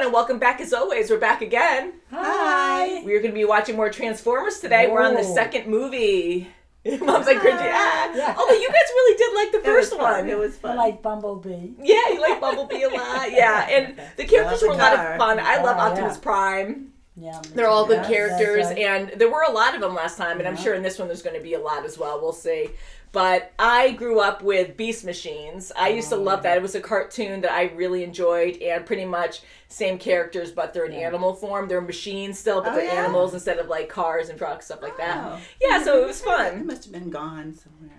everyone, and welcome back as always. We're back again. Hi. We're going to be watching more Transformers today. We're on the second movie. Mom's like, cringy. Yeah. Although you guys really did like the first one. It was fun. I like Bumblebee. Yeah, you like Bumblebee a lot. Yeah, and the characters were a lot of fun. I love Optimus Prime. Yeah, they're all good characters, and there were a lot of them last time, and I'm sure in this one there's going to be a lot as well. We'll see. But I grew up with Beast Machines. I used to love that. It was a cartoon that I really enjoyed, and pretty much same characters, but they're in animal form. They're machines still, but they're animals instead of like cars and trucks, stuff like that. Yeah, so it was fun. It must have been gone somewhere.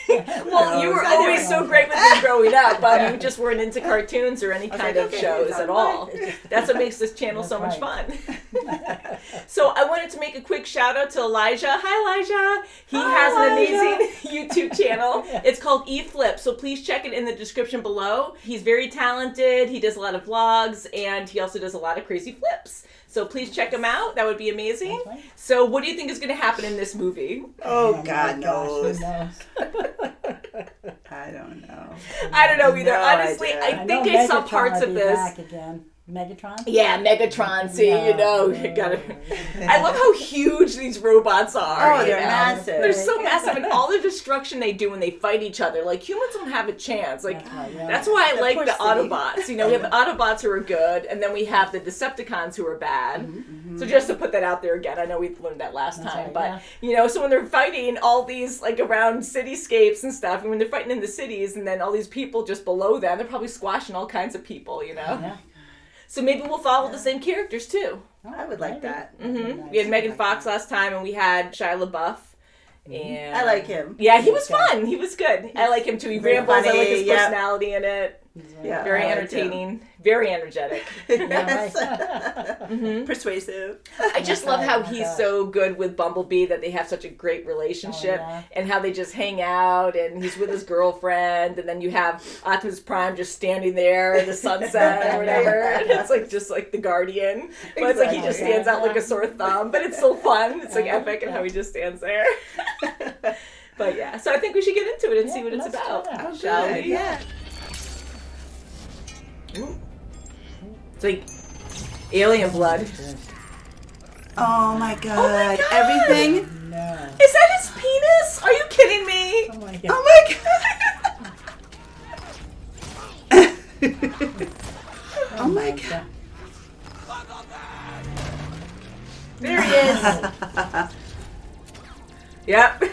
Well, you were always so great with me growing up, but you just weren't into cartoons or any kind of shows at all. That's what makes this channel so much fun. So I wanted to make a quick shout out to Elijah. Hi, Elijah. He has an amazing YouTube channel. It's called E-Flipz, so please check it in the description below. He's very talented. He does a lot of vlogs, and he also does a lot of crazy flips. So please check him out. That would be amazing. So what do you think is going to happen in this movie? Oh, God knows. I don't know. I don't know either. Honestly, I think I saw parts of this. Back again. Megatron? Yeah, Megatron. See, you gotta. I love how huge these robots are. Oh, they're massive. They're so massive, and all the destruction they do when they fight each other. Like humans don't have a chance. Like that's why I like the Autobots. You know, we have the Autobots who are good, and then we have the Decepticons who are bad. So just to put that out there again, I know we've learned that last time, but you know, so when they're fighting all these like around cityscapes and stuff, and when they're fighting in the cities, and then all these people just below them, they're probably squashing all kinds of people. You know. Yeah. So maybe we'll follow the same characters too. I would like that. We had Megan Fox last time, and we had Shia LaBeouf. And I like him. Yeah, he was fun. He was good. I like him too. He rambles. I like his personality in it. Yeah, very entertaining. Very energetic. Persuasive. I just love how he's so good with Bumblebee, that they have such a great relationship, and how they just hang out, and he's with his girlfriend, and then you have Optimus Prime just standing there in the sunset or whatever, and it's like just like the Guardian, but it's like he just stands out like a sore thumb, but it's so fun. It's like epic, and how he just stands there. But yeah, so I think we should get into it and see what it's about. Shall we? Yeah. Ooh. It's like alien blood. Oh my god. Everything. No. Is that his penis? Are you kidding me? Oh my god. Oh my god. Oh my god. There he is. Yep.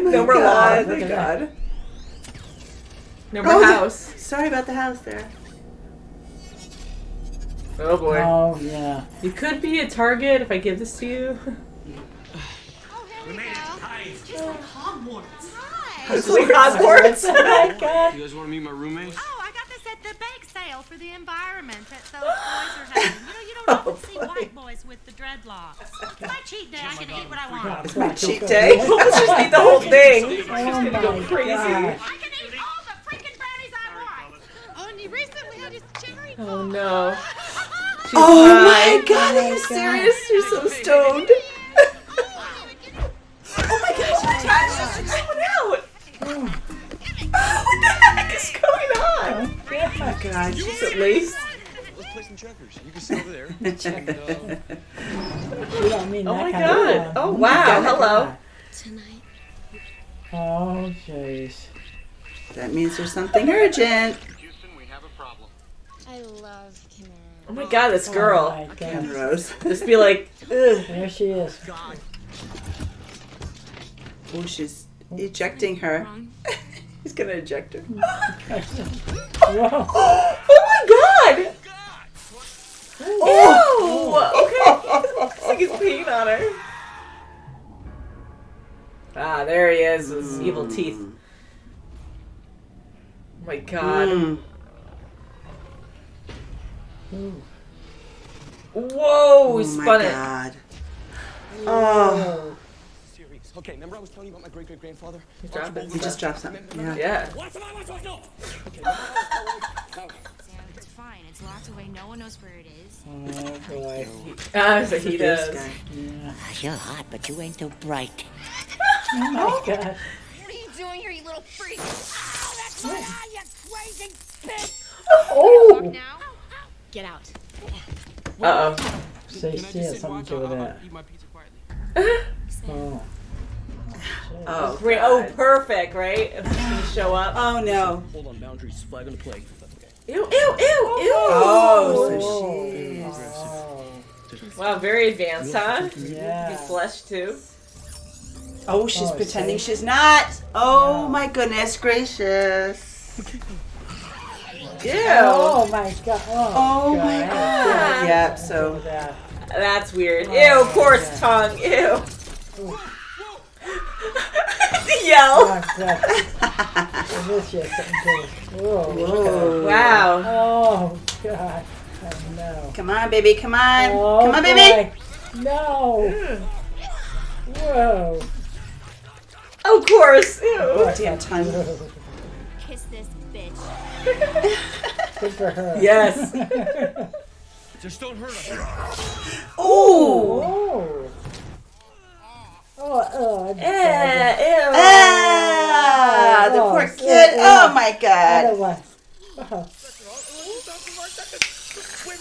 No more lawn. Oh my god. No more house. Sorry about the house there. Oh boy. Oh yeah. You could be a target if I give this to you. Oh, here we go. Just like Hogwarts. Hi. It's like Hogwarts. Oh my god. You guys want to meet my roommate? Oh, I got this at the bake sale for the environment that those boys are having. You know, you don't often see white boys with the dreadlocks. It's my cheat day. I can eat what I want. It's my cheat day. Let's just eat the whole thing. She's Oh gonna go my crazy. God. I can eat all the freaking brownies I want. Oh, and you recently had this cherry pie. Oh no. She's Oh high. my god, are you serious? You're so stoned. Oh my gosh, you touched us. It's coming out. What the heck is going on? Oh my god, She's at least. Let's play some checkers. You can sit over there. You don't mean Oh that my kind god. of Oh wow. Hello. Tonight. Oh jeez. That means there's something urgent. Houston, we have a problem. I love Kimura. Oh my god, this girl. Oh my Ken god. Rose. Just be like, ugh. There she is. Oh, she's ejecting her. He's gonna eject her. Whoa. Oh my god! Oh! Okay. Looks like he's peeing on her. Ah, there he is with his evil teeth. Oh my god. Whoa! He spun it. God. Oh. Serious. Okay, remember I was telling you about my great-great-grandfather? He dropped it. He just dropped something. Yeah. Yeah. What's the matter? No. Okay. Sam, it's fine. It's locked away. No one knows where it is. Oh boy. Ah, so he This does. guy. Yeah. You're hot, but you ain't so bright. Oh my god. What are you doing here, you little freak? Ow, that's my eye, you crazy spit! Oh! Now? Get out. Uh-oh. Say, she has something to do with that. Eat my pizza quietly. Oh. Oh, Great. Oh, perfect, right? It's just gonna show up. oh no. Hold on, boundaries. Flag on the play. That's okay. Ew, ew, ew, ew. Oh, so she's. Wow, very advanced, huh? Yeah. He's flesh too. Oh, she's Oh, pretending see? she's not. Oh No. my goodness gracious. Ew. Oh my god. Oh my God. god. Yep, so. That. That's weird. Oh, Ew, coarse yeah. tongue. Ew. The Oh, yell. God. This shit something to Whoa. Whoa. Wow. Oh god. Oh no. Come on, baby, come on. Oh, Come on, baby. boy. No. Whoa. Of course. Ew. Oh, damn tongue. Kiss this bitch. Good for her. Yes. Just don't hurt us. Oh. Oh. Oh, Ew. Ah, the poor kid. Oh my god. Other one.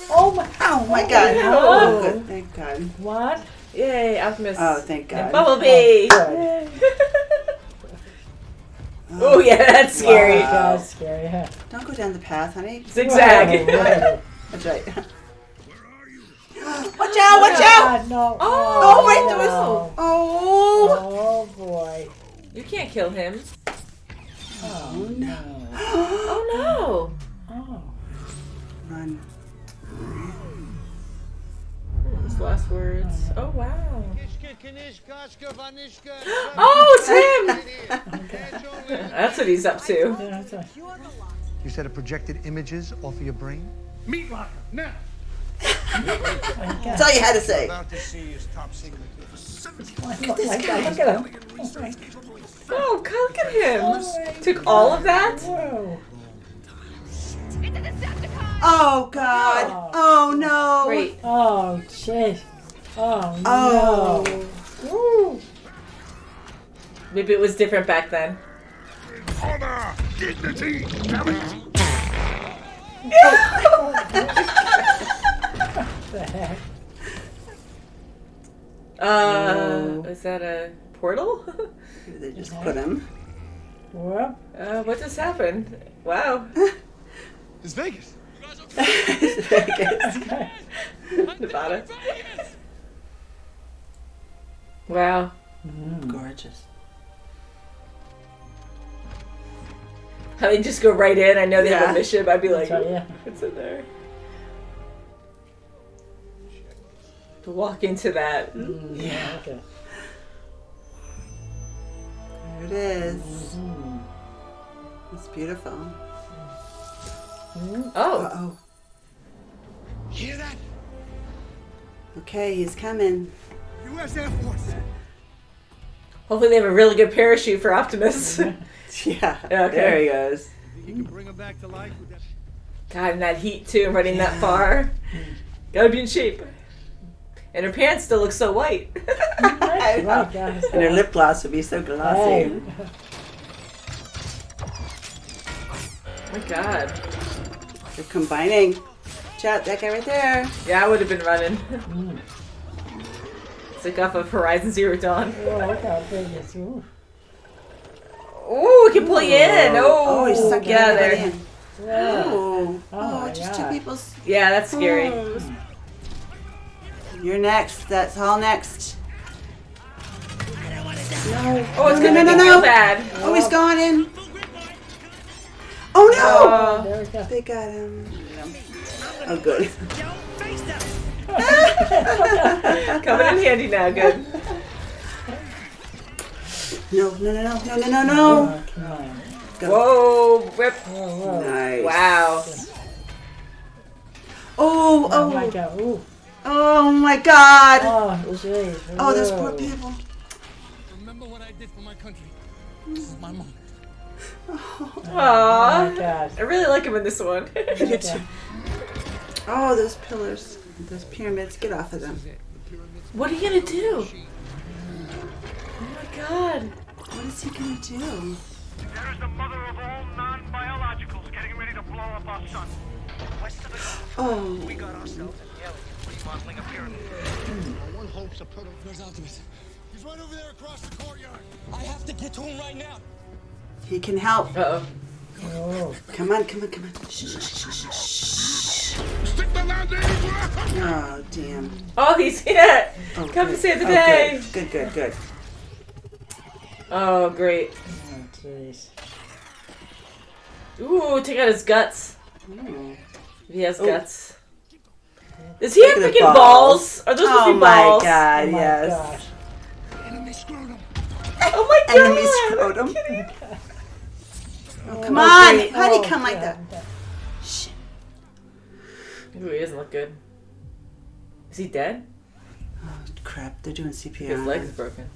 Oh my. Oh my god. Oh. Oh, good. Thank God. What? Yay, Optimus. Oh, thank And God. Bumblebee. Good. Oh, yeah, that's scary. Wow. That's scary, huh? Don't go down the path, honey. Zigzag. Whoa. That's right. Watch out, watch out. God, no. Oh, right through his. no. Oh. Oh boy. You can't kill him. Oh no. Oh, no. Oh. Run. His last words. Oh, wow. Oh, it's him. That's what he's up to. Yeah, that's a- You said it projected images off of your brain? Meat locker, now. That's all you had to say. About to see is top secret. Look at him. Look at him. Oh, look at him. Took all of that? Whoa. Oh God. Oh no. Great. Oh jeez. Oh Oh. no. Woo. Maybe it was different back then. Honor! Dignity! Talent! The heck? Is that a portal? They just put him. Whoop. What just happened? Wow. It's Vegas. Nevada. Wow. Gorgeous. How they just go right in. I know they have Yeah. a mission, I'd be like, That's right, yeah. what's in there? To walk into that. Yeah. Okay. There it is. It's beautiful. Oh. Uh-oh. Hear that? Okay, he's coming. U.S. Air Force! Hopefully they have a really good parachute for Optimus. Yeah. Okay. There he goes. You can bring him back to life with that. God, in that heat too, running that far. Gotta be in shape. And her pants still look so white. I know. Right, guys. And her lip gloss would be so glossy. Hey. Oh my God. They're combining. Watch out, that guy right there. Yeah, I would have been running. It's like off of Horizon Zero Dawn. Oh, look how big it's. Ooh. Ooh, we can pull you in. Oh, he's sucking get out of everybody there. in. Yeah. Oh, my just God. two people's. Yeah, that's scary. You're next. That's all next. No. Oh, it's No, gonna no, make no, me no. feel bad. Oh, he's gone in. Oh no! There we go. They got him. Oh, good. Coming in handy now, good. No, no, no, no, no, no, no, no. Oh, come on. Go. Whoa, rip. Whoa, whoa. Nice. Wow. Oh, Oh my oh, god. Ooh. oh my God. Oh, jeez. Oh, those Whoa. poor people. Remember what I did for my country. This is my moment. Oh Aww. my god. I really like him in this one. Okay. Oh, those pillars, those pyramids. Get off of them. What are you gonna do? Oh my God. What is he gonna do? There is the mother of all non-biologicals getting ready to blow up our sun. Oh. We got ourselves an alien remodeling a pyramid. One hopes a proto. Where's Optimus? He's right over there across the courtyard. I have to get to him right now. He can help. Uh-oh. Oh. Come on. Shh. Stick the landing! Oh, damn. Oh, he's here! Oh, Come good. to save the day! Good. Oh, great. Oh, jeez. Ooh, take out his guts. Oh. He has guts. Does he have Look at the freaking balls? Are those supposed to Oh be my balls? god, Oh my yes. gosh. Enemy scrotum. Oh my god! Enemy scrotum. Oh, come on, great. honey, Oh, come like yeah. that. Shh. Ooh, he doesn't look good. Is he dead? Oh, crap, they're doing CPR. His leg's broken.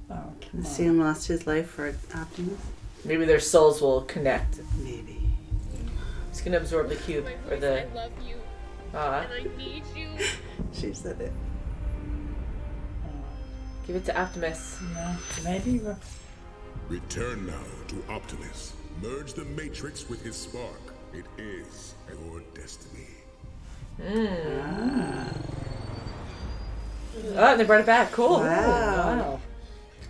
Oh, come See on. him lost his life for Optimus? Maybe their souls will connect. Maybe. He's gonna absorb the cube or the. I love you Ah, and I need you. She said it. give it to Optimus. No, maybe. Return now to Optimus. Merge the Matrix with his spark. It is your destiny. Oh, they brought it back. Cool. Wow.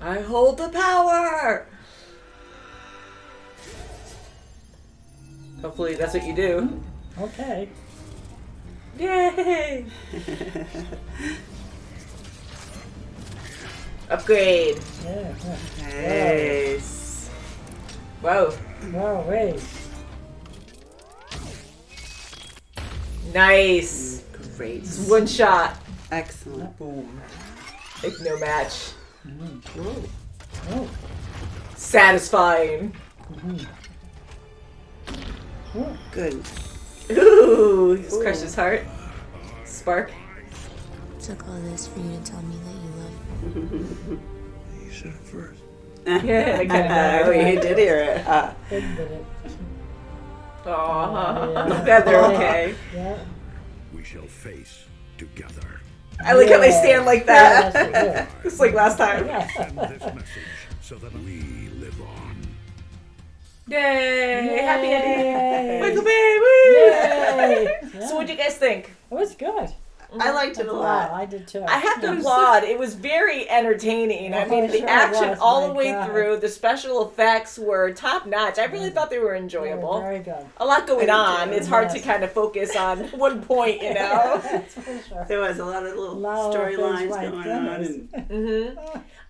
I hold the power. Hopefully that's what you do. Okay. Yay! Upgrade. Yeah. Nice. Whoa. Whoa, wait. Nice. Great. Just one shot. Excellent. Boom. Like no match. Oh. Satisfying. Good. Ooh, he just crushed his heart. Spark. Took all this for you to tell me that you love me. You said it first. Yeah, I kind of Oh, know. you did hear it. Big bit it. Aww. Yeah. Glad they're okay. Yeah. We shall face together. I like how they stand like that. Yeah. Just like last time. Send this message so that we live on. Yay! Happy ending. Yay. Michael Bay, woo! Yay. So what'd you guys think? It was good. I liked it a lot. I did too. I have to applaud. It was very entertaining. I Oh, mean, the sure it action was. all the My way God. through. The special effects were top notch. I really thought they were enjoyable. Very good. A lot going on. too. It's hard to Yes. kind of focus on one point, you know. That's for sure. There was a lot of little Lot of storylines things, my going on. goodness. And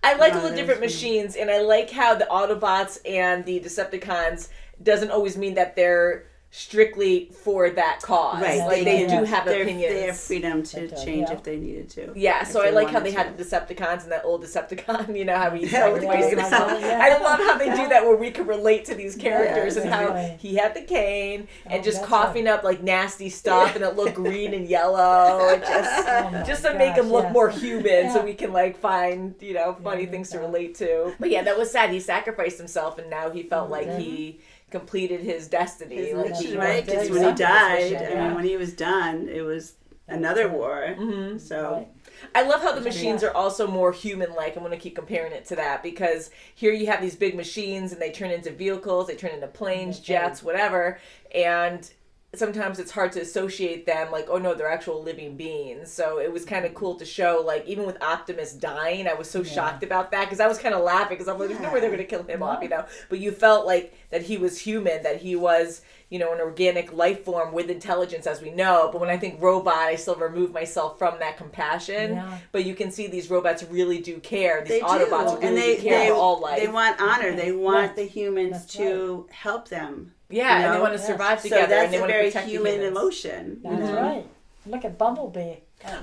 I like all Oh, the that different was funny. machines, and I like how the Autobots and the Decepticons doesn't always mean that they're strictly for that cause. right, Like they can- do have they opinions. have freedom to They do, change yeah. if they needed to. Yeah, so If I they like how wanted they had to. the Decepticons and that old Decepticon, you know, how he Yeah, sacrificed yeah, himself. yeah. I love how they do that where we can relate to these characters and how exactly. he had the cane and Oh, just that's coughing up like nasty stuff and it looked green and yellow and my just to make him gosh, look yes. more human so Yeah. we can like find, you know, funny things to relate to. But yeah, that was sad. He sacrificed himself and now he felt like he completed his destiny. His Like mission, he right? Because did when he something died, sufficient, I yeah. mean, when he was done, it was another war. So I love how the machines are also more human-like. I'm going to keep comparing it to that because here you have these big machines and they turn into vehicles, they turn into planes, jets, whatever, and sometimes it's hard to associate them like, oh no, they're actual living beings. So it was kind of cool to show, like, even with Optimus dying, I was so shocked about that because I was kind of laughing because I'm like, there's no way they're going to kill him off, you know? But you felt like that he was human, that he was, you know, an organic life form with intelligence as we know. But when I think robot, I still remove myself from that compassion. Yeah. But you can see these robots really do care. These they Autobots do, really and do care for all life. they want honor. They want Yeah. the humans That's to help them. yeah, you and they know? want to survive So together that's and they a want to very protect the human humans. emotion. That's right. Look at Bumblebee.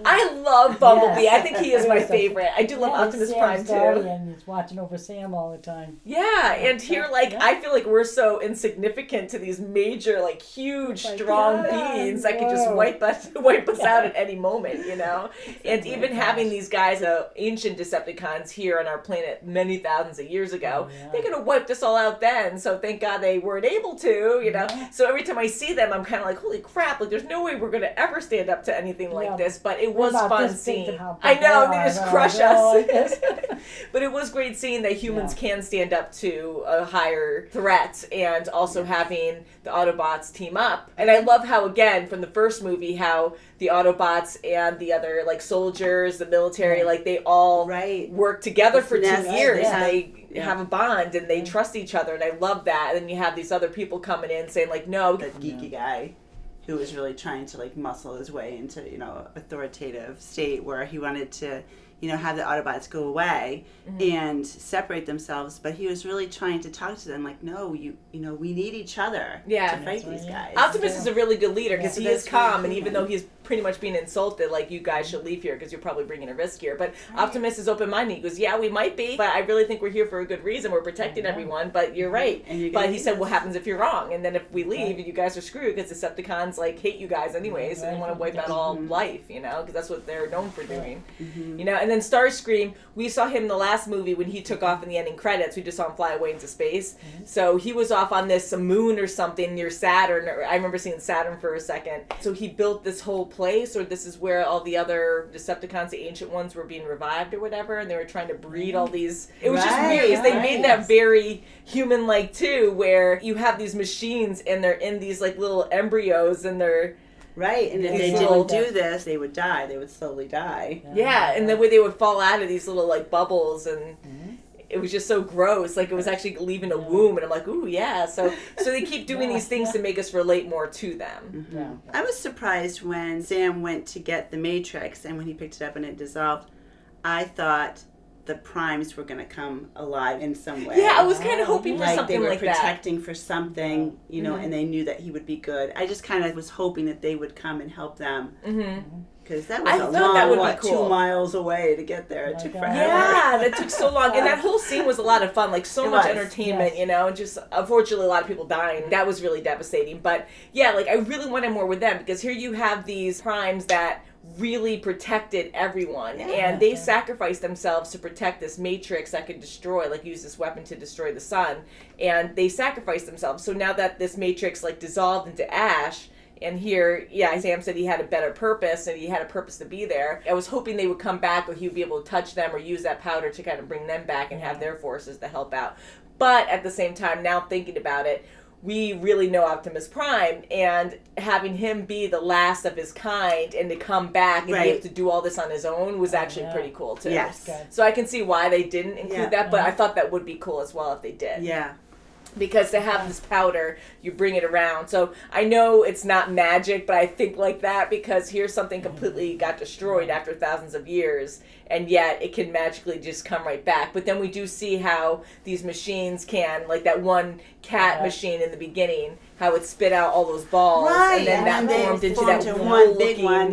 I love Bumblebee. Yes. I think he is my favorite. I do love Yeah, Optimus Sam's Prime too. guardian. He's watching over Sam all the time. Yeah, and here, like, Yeah. I feel like we're so insignificant to these major, like, huge, Like, strong yeah, beings that could just whoa. wipe us out at any moment, you know? And even having these guys, ancient Decepticons here on our planet many thousands of years ago, they could have wiped us all out then, so thank God they weren't able to, you know? So every time I see them, I'm kind of like, holy crap, like, there's no way we're going to ever stand up to anything like Yeah. this, but it was About fun this big seeing. and how I big know, they they are, just they're crush like, "Oh, us. yes." But it was great seeing that humans can stand up to a higher threat, and also having the Autobots team up. And I love how, again, from the first movie, how the Autobots and the other, like, soldiers, the military, like, they all work together for 2 years. And they have a bond, and they trust each other, and I love that. And then you have these other people coming in saying, like, no. The geeky guy who was really trying to, like, muscle his way into, you know, authoritative state where he wanted to, you know, have the Autobots go away and separate themselves, but he was really trying to talk to them like, no, you know, we need each other to fight these guys. Optimus is a really good leader because he is calm, and even human. though he's pretty much being insulted, like, you guys should leave here because you're probably bringing a risk here. But Optimus is open-minded. He goes, yeah, we might be, but I really think we're here for a good reason. We're protecting everyone, but you're right. But he said, what happens if you're wrong? And then if we leave, you guys are screwed because Decepticons, like, hate you guys anyways, and they want to wipe out all life, you know, because that's what they're known for doing. You know, and then Starscream, we saw him in the last movie when he took off in the ending credits. We just saw him fly away into space. So he was off on this moon or something near Saturn. Or I remember seeing Saturn for a second. So he built this whole place, or this is where all the other Decepticons, the ancient ones, were being revived or whatever, and they were trying to breed all these. It was just weird because they made that very human-like too, where you have these machines and they're in these like little embryos, and they're right. And if they didn't do this, they would die. They would slowly die. Yeah, and the way they would fall out of these little like bubbles, and it was just so gross. Like, it was actually leaving a womb, and I'm like, ooh, yeah. So they keep doing these things to make us relate more to them. I was surprised when Sam went to get the Matrix, and when he picked it up and it dissolved, I thought the Primes were going to come alive in some way. Yeah, I was kind of hoping for something like that. They were protecting for something, you know, and they knew that he would be good. I just kind of was hoping that they would come and help them. Because that was a long, 2 miles away to get there. It took forever. Yeah, that took so long. And that whole scene was a lot of fun. Like, so much entertainment, you know. Just, unfortunately, a lot of people dying. That was really devastating. But, yeah, like, I really wanted more with them. Because here you have these Primes that really protected everyone. And they sacrificed themselves to protect this Matrix that could destroy, like, use this weapon to destroy the sun. And they sacrificed themselves. So now that this Matrix, like, dissolved into ash... And here, Sam said he had a better purpose, and he had a purpose to be there. I was hoping they would come back, or he would be able to touch them or use that powder to kind of bring them back and have their forces to help out. But at the same time, now thinking about it, we really know Optimus Prime, and having him be the last of his kind and to come back and be able to do all this on his own was actually pretty cool, too. Yes. So I can see why they didn't include that, but I thought that would be cool as well if they did. Yeah. Because to have this powder, you bring it around. So I know it's not magic, but I think like that because here's something completely got destroyed after thousands of years, and yet it can magically just come right back. But then we do see how these machines can, like that one cat machine in the beginning, how it spit out all those balls, and then that formed into that one big one,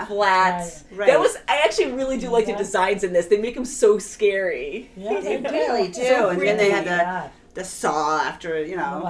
flat. That was, I actually really do like the designs in this. They make them so scary. Yeah, they really do. So and then they had the saw after, you know.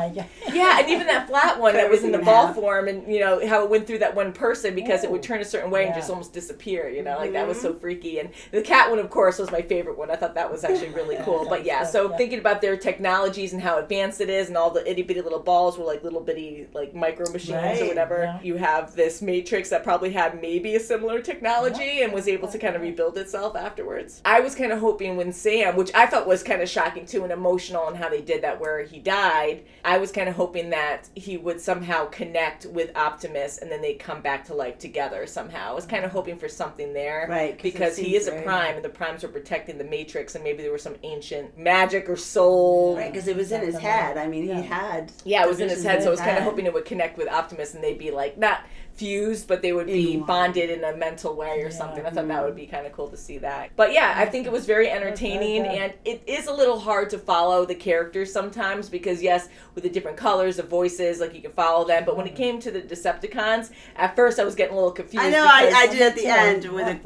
Yeah, and even that flat one that was in the ball form, and, you know, how it went through that one person because it would turn a certain way and just almost disappear, you know, like that was so freaky. And the cat one, of course, was my favorite one. I thought that was actually really cool. But so thinking about their technologies and how advanced it is, and all the itty bitty little balls were like little bitty, like micro machines or whatever. You have this Matrix that probably had maybe a similar technology and was able to kind of rebuild itself afterwards. I was kind of hoping when Sam, which I thought was kind of shocking too and emotional in how they did that, where he died, I was kind of hoping that he would somehow connect with Optimus and then they'd come back to life together somehow. I was kind of hoping for something there. Right. Because he is a Prime, and the Primes were protecting the Matrix, and maybe there was some ancient magic or soul. Right, because it was in his head. I mean, he had... Yeah, it was in his head, so I was kind of hoping it would connect with Optimus and they'd be like, not fused, but they would be bonded in a mental way or something. I thought that would be kind of cool to see that. But yeah, I think it was very entertaining, and it is a little hard to follow the characters sometimes because, yes, with the different colors, the voices, like you can follow them, but when it came to the Decepticons, at first I was getting a little confused. I know, I did at the end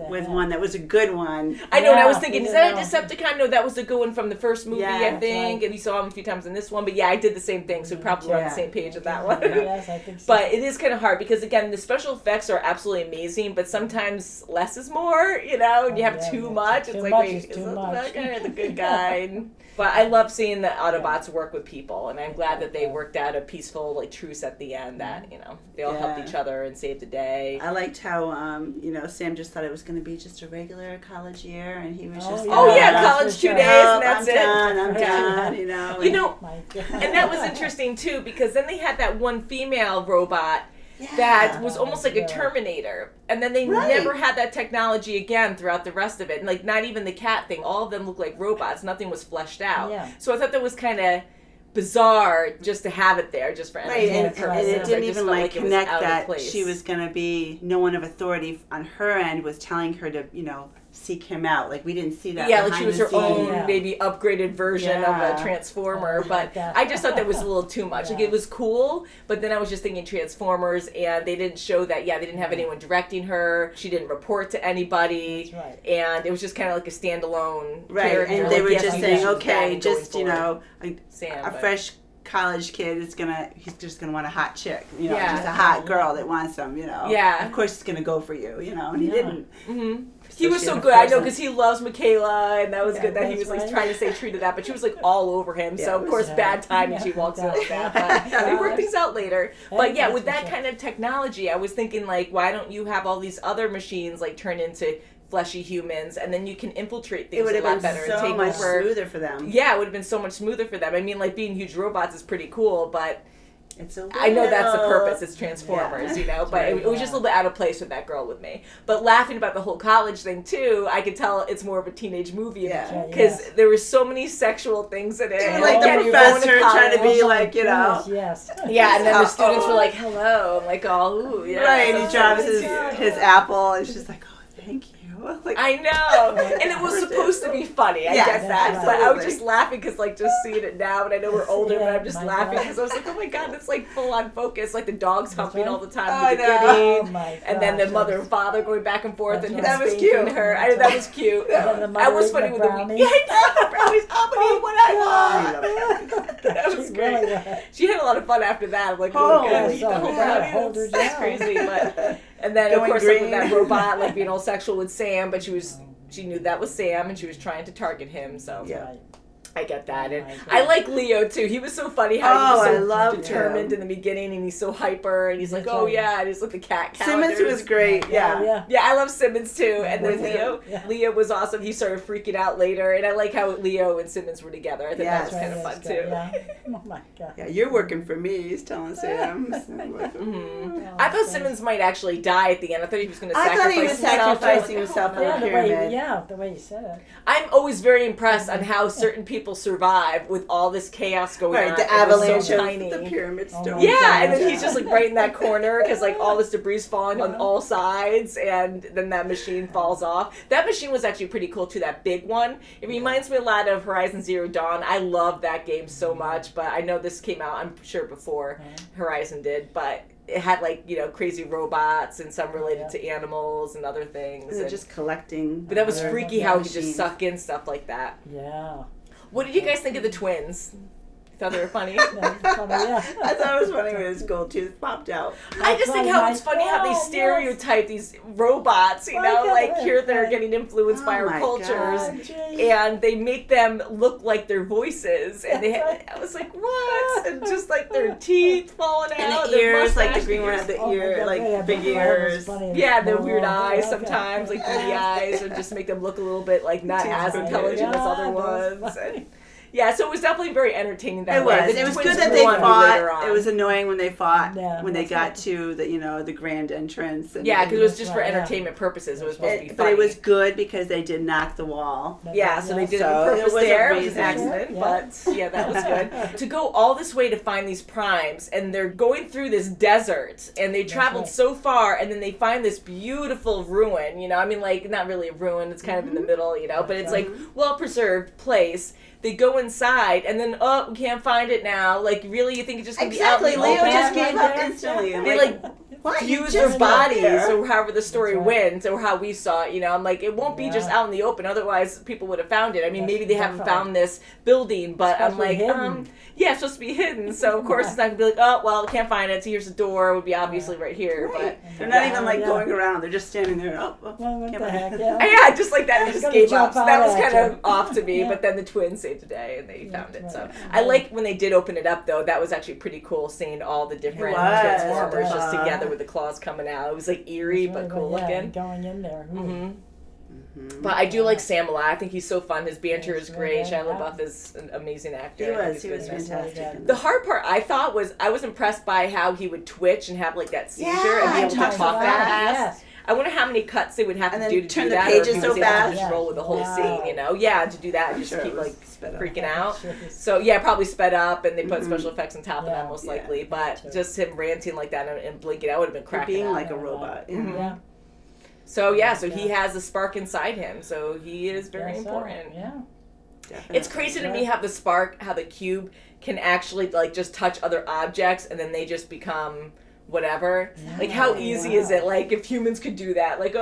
with one that was a good one. I know, and I was thinking, is that a Decepticon? No, that was a good one from the first movie, I think, and you saw him a few times in this one, but yeah, I did the same thing, so we probably were on the same page with that one. Yes, I think so. But it is kind of hard because, again, the special effects are absolutely amazing, but sometimes less is more, you know, and you have too much. It's Too like, much wait, is is too that much. the guy or the good guy? But I love seeing the Autobots work with people, and I'm glad that they worked out a peaceful, like, truce at the end that, you know, they all helped each other and saved the day. I liked how, you know, Sam just thought it was going to be just a regular college year, and he was just, college 2 days, and that's it. I'm done, you know. You know, and that was interesting, too, because then they had that one female robot that was almost like a Terminator. And then they never had that technology again throughout the rest of it. And, like, not even the cat thing. All of them looked like robots. Nothing was fleshed out. Yeah. So I thought that was kind of bizarre just to have it there, just for entertainment purposes. And it didn't even, like, connect that place. she was going to be, no one of authority on her end was telling her to, you know, seek him out. Like, we didn't see that. Yeah, like she was her own maybe upgraded version of a Transformer. But I just thought that was a little too much. Like, it was cool, but then I was just thinking Transformers, and they didn't show that. Yeah, they didn't have anyone directing her. She didn't report to anybody. That's right. And it was just kind of like a standalone character. And they were just saying, okay, just, you know, Sam, a fresh college kid is he's just gonna want a hot chick, you know, just a hot girl that wants him, you know. Yeah. Of course he's gonna go for you, you know, and he didn't. Mm-hmm. He was so good. I know, because he loves Michaela, and that was good that he was like trying to stay true to that. But she was like all over him. So of course, bad timing. She walks out like that. But they work things out later. But yeah, with that kind of technology, I was thinking like, why don't you have all these other machines like turn into fleshy humans, and then you can infiltrate things a lot better and take much over. Smoother for them. Yeah, it would have been so much smoother for them. I mean, like being huge robots is pretty cool, but. It's a I know that's the purpose. It's Transformers, you know, but it was just a little bit out of place with that girl with me. But laughing about the whole college thing too, I could tell it's more of a teenage movie because there were so many sexual things in it. Like the professor trying to be like, you know, yeah, and then the students were like, "Hello," I'm like, "Oh, ooh, yeah." Right, and he drops his apple, and she's like, "Oh, thank you." Like, I know, and it was supposed to be funny. I get that, but I was just laughing because, like, just seeing it now, and I know we're older, but I'm just laughing because I was like, "Oh my god, it's like full on focus, like the dog's humping all the time in the beginning, and then the mother and father going back and forth, and him spanking her. That was cute. That was funny with the yeah, I know, brownies. I'm gonna eat what I want. That was great. She had a lot of fun after that. I'm like, "Oh, good, eat the whole brownie." That's crazy, but. And then, of course, like, with that robot, like, being all sexual with Sam, but she knew that was Sam, and she was trying to target him, so. Yeah. I get that. And I like Leo, too. He was so funny how he was so determined in the beginning, and he's so hyper, and he's like, "Oh, yeah," and he's like the cat calendar. Simmons was great. Yeah, I love Simmons, too. And then Leo was awesome. He started freaking out later, and I like how Leo and Simmons were together. I think that was kind of fun, too. Yeah. Oh, my God. Yeah, you're working for me, he's telling Sam. I thought Simmons might actually die at the end. I thought he was going to sacrifice himself on the pyramid. The way you said it. I'm always very impressed on how certain people survive with all this chaos going on. The avalanche so of the pyramid stone. Yeah, and then he's just like right in that corner because like all this debris falling on all sides, and then that machine falls off. That machine was actually pretty cool too, that big one. It reminds me a lot of Horizon Zero Dawn. I love that game so much, but I know this came out, I'm sure, before Horizon did, but it had like, you know, crazy robots and some related to animals and other things. And just collecting. But that was freaky how he just suck in stuff like that. Yeah. What did you guys think of the twins? You thought they were funny? I thought it was funny when his gold tooth popped out. I just think how it's funny how they stereotype these robots, you know, like here they're getting influenced by our cultures, and they make them look like their voices, and I was like, what? And just like their teeth falling out, and the ears, like the green one had the ear, like big ears. Yeah, their weird eyes sometimes, like beady eyes, or just make them look a little bit like not as intelligent as other ones. Yeah, so it was definitely very entertaining that way. It was good that they fought. It was annoying when they fought, when they got to the, you know, the grand entrance. And because it was just for entertainment purposes. It was supposed to be funny. But it was good because they did knock the wall. Yeah, so they did it on purpose there. It was an accident, but yeah, that was good. To go all this way to find these primes, and they're going through this desert, and they traveled so far, and then they find this beautiful ruin, you know, I mean, like, not really a ruin, it's kind of in the middle, you know, but it's like well-preserved place. They go inside, and then, we can't find it now. Like, really, you think it's just going to be out in the Leo open? just gave up instantly. They, like, fuse their bodies, or however the story went, or how we saw it. You know, I'm like, it won't be just out in the open. Otherwise, people would have found it. I mean, maybe they haven't found this building, but I'm like, yeah, it's supposed to be hidden. So of course, it's not gonna be like, oh, well, can't find it. So here's the door. It would be obviously right here, but they're not even like going around. They're just standing there. Oh, Well, what can't the find heck? it. yeah, just like that, they just gave up. So that was kind of you. off to me. But then the twins saved the day, and they found it. So I like when they did open it up, though. That was actually pretty cool, seeing all the different Transformers just together with the claws coming out. It was like eerie but cool looking. Going in there. But I do like Sam a lot. I think he's so fun. His banter is great. Shia LaBeouf is an amazing actor. He was fantastic. The hard part I thought was I was impressed by how he would twitch and have like that seizure and be able to talk that fast. I wonder how many cuts they would have to do to turn do the that, pages or if he so was able to fast. just roll with the whole scene, you know? Yeah, to do that and just keep like sped freaking out. So yeah, probably sped up, and they put special effects on top of that most likely. But just him ranting like that and blinking, I would have been cracking being out. like a robot. Yeah. So so he has a spark inside him, so he is very important. Yeah. Definitely. It's crazy to me how the spark, how the cube can actually like just touch other objects and then they just become whatever. Like how easy is it? Like if humans could do that, like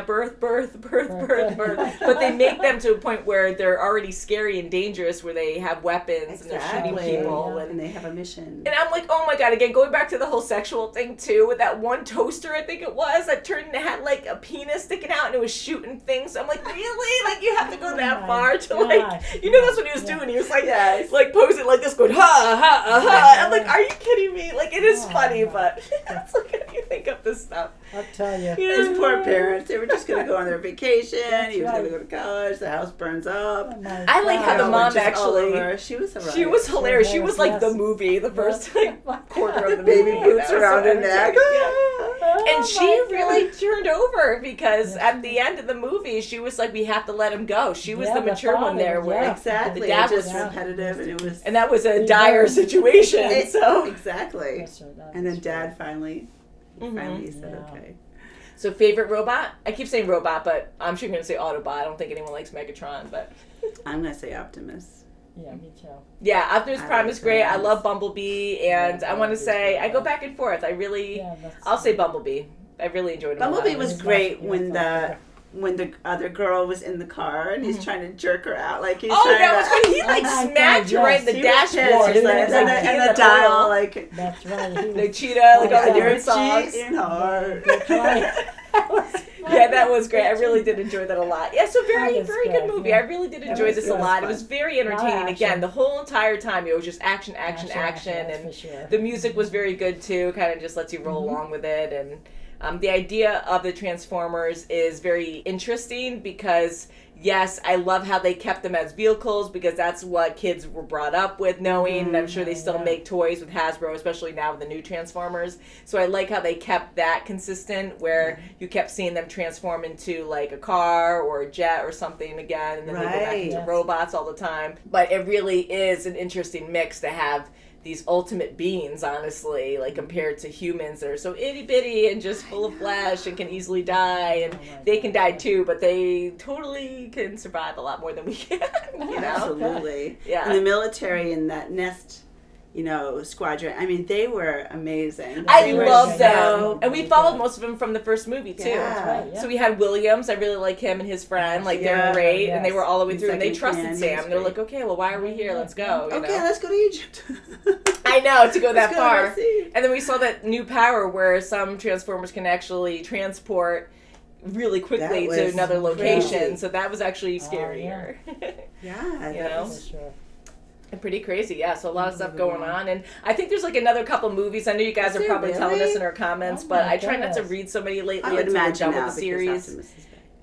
birth. But they make them to a point where they're already scary and dangerous, where they have weapons and they're shooting people and they have a mission. And I'm like, oh my god! Again, going back to the whole sexual thing too, with that one toaster, I think it was, that had like a penis sticking out and it was shooting things. I'm like, really? Like you have to go that far to like, you know, that's what he was doing. He was like, like posing like this, going ha ha ha. I'm like, are you kidding me? Like it is funny, but. It's like, how do you think of this stuff? I'll tell you. His poor parents, they were just going to go on their vacation. He was going to go to college. The house burns up. I like how the mom actually, she was hilarious. She was hilarious. She was like the movie, the first quarter of the baby movie. boots around her neck. And she really turned over because at the end of the movie, she was like, we have to let him go. She was the mature one there. Where exactly. The dad was was repetitive, and it was. And that was a dire situation. Exactly. And then dad finally said okay. So favorite robot? I keep saying robot, but I'm sure you're going to say Autobot. I don't think anyone likes Megatron, but I'm going to say Optimus. Yeah, me too. Yeah, Optimus Prime is great. I love Bumblebee, and I want to say I go back and forth. I'll say Bumblebee. I really enjoyed him. Bumblebee was great when the other girl was in the car and he's trying to jerk her out, like he's trying that was when he like smacked her right in the dashboard, and the dial, like that's right. The cheetah, like all the different songs. Yeah, that was great. I really did enjoy that a lot. Yeah, so very good movie. I really did enjoy this a lot. It was very entertaining. Again, the whole entire time it was just action, and the music was very good too. Kind of just lets you roll along with it, and the idea of the Transformers is very interesting because, yes, I love how they kept them as vehicles because that's what kids were brought up with knowing. And I'm sure they still make toys with Hasbro, especially now with the new Transformers. So I like how they kept that consistent where you kept seeing them transform into like a car or a jet or something again. And then they go back into robots all the time. But it really is an interesting mix to have these ultimate beings, honestly, like compared to humans that are so itty bitty and just full of flesh and can easily die, and they can die too, but they totally can survive a lot more than we can. You know? Absolutely. Yeah. And the military in that nest, squadron. I mean, they were amazing. I love them. And we followed most of them from the first movie, too. Yeah. So we had Williams. I really like him and his friend. Like, they're great. And they were all the way through. And they trusted Sam. They're like, okay, well, why are we here? Let's go. Let's go to Egypt. I know, to go that far. And then we saw that new power where some Transformers can actually transport really quickly to another location. Crazy. So that was actually scarier. Yeah. For sure. Pretty crazy, yeah. So a lot of stuff going on, and I think there's like another couple movies. I know you guys are probably telling us in our comments, but I try not to read so many lately until we're done with the series.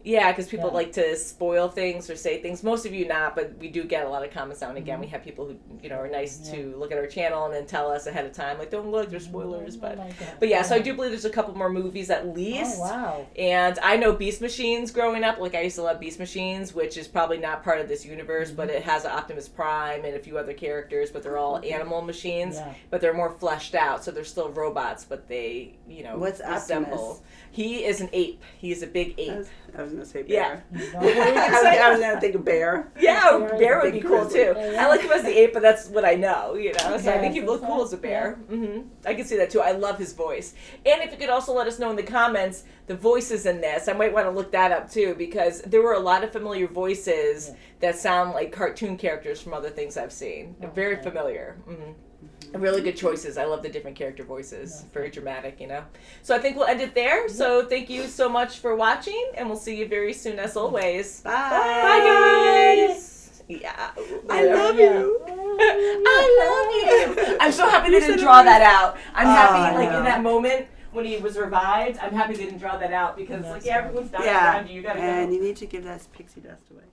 Yeah, because people like to spoil things or say things. Most of you not, but we do get a lot of comments now and again. We have people who are nice to look at our channel and then tell us ahead of time, like, don't look, there's spoilers. But yeah, so I do believe there's a couple more movies at least. Oh, wow. And I know Beast Machines growing up. Like, I used to love Beast Machines, which is probably not part of this universe, but it has Optimus Prime and a few other characters, but they're all animal machines, but they're more fleshed out, so they're still robots, but they, What's resemble. Optimus? He is an ape. He is a big ape. I was going to say Yeah. bear. What were you gonna say? I was going to think of bear. Yeah, bear would be Big cool grizzly. too. I like him as the ape, but that's what I know, you know. So I think he'd look cool as a bear. I can see that too. I love his voice. And if you could also let us know in the comments the voices in this, I might want to look that up too, because there were a lot of familiar voices that sound like cartoon characters from other things I've seen. Very familiar. Really good choices. I love the different character voices. Very dramatic, you know. So I think we'll end it there. So thank you so much for watching, and we'll see you very soon as always. Bye. Bye, guys. Yeah. I love you. I love you. I'm so happy they didn't draw that out. I'm happy, like, in that moment when he was revived, I'm happy they didn't draw that out because, like, everyone's dying around you. You gotta go. And you need to give that pixie dust away.